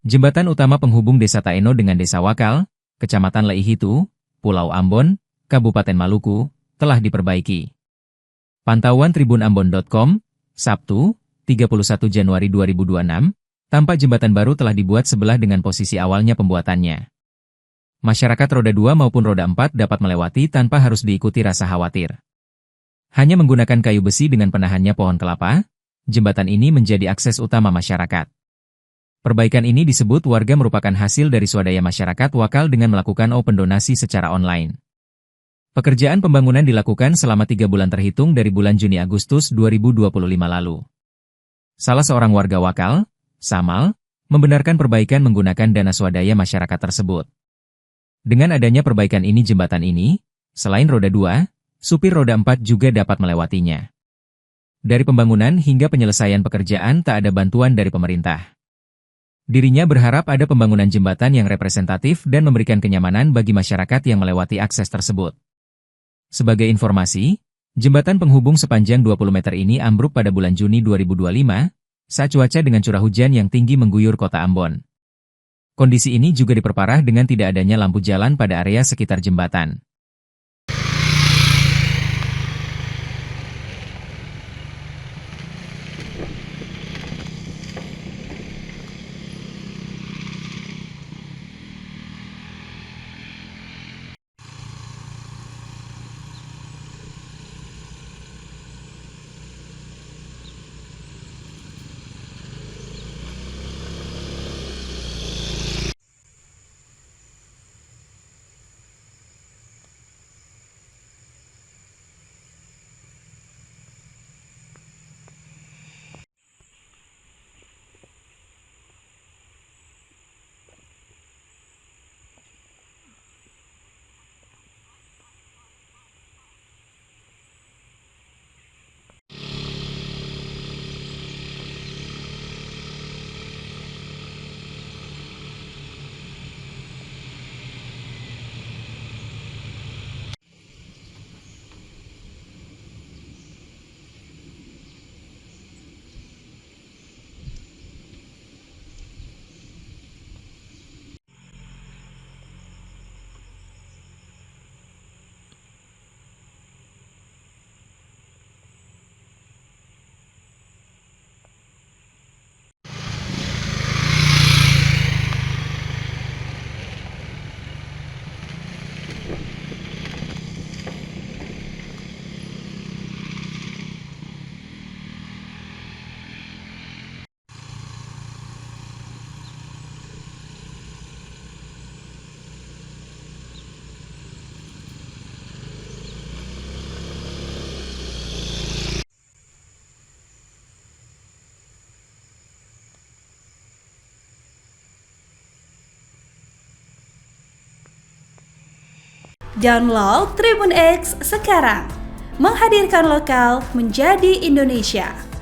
Jembatan utama penghubung Desa Taeno dengan Desa Wakal, Kecamatan Leihitu, Pulau Ambon, Kabupaten Maluku, telah diperbaiki. Pantauan tribunambon.com, Sabtu, 31 Januari 2026, tampak jembatan baru telah dibuat sebelah dengan posisi awalnya pembuatannya. Masyarakat roda 2 maupun roda 4 dapat melewati tanpa harus diikuti rasa khawatir. Hanya menggunakan kayu besi dengan penahannya pohon kelapa, jembatan ini menjadi akses utama masyarakat. Perbaikan ini disebut warga merupakan hasil dari swadaya masyarakat Wakal dengan melakukan open donasi secara online. Pekerjaan pembangunan dilakukan selama 3 bulan terhitung dari bulan Juni-Agustus 2025 lalu. Salah seorang warga Wakal, Samal, membenarkan perbaikan menggunakan dana swadaya masyarakat tersebut. Dengan adanya perbaikan ini jembatan ini, selain roda 2, supir roda 4 juga dapat melewatinya. Dari pembangunan hingga penyelesaian pekerjaan tak ada bantuan dari pemerintah. Dirinya berharap ada pembangunan jembatan yang representatif dan memberikan kenyamanan bagi masyarakat yang melewati akses tersebut. Sebagai informasi, jembatan penghubung sepanjang 20 meter ini ambruk pada bulan Juni 2025, saat cuaca dengan curah hujan yang tinggi mengguyur kota Ambon. Kondisi ini juga diperparah dengan tidak adanya lampu jalan pada area sekitar jembatan. Download Tribun X sekarang, menghadirkan lokal menjadi Indonesia.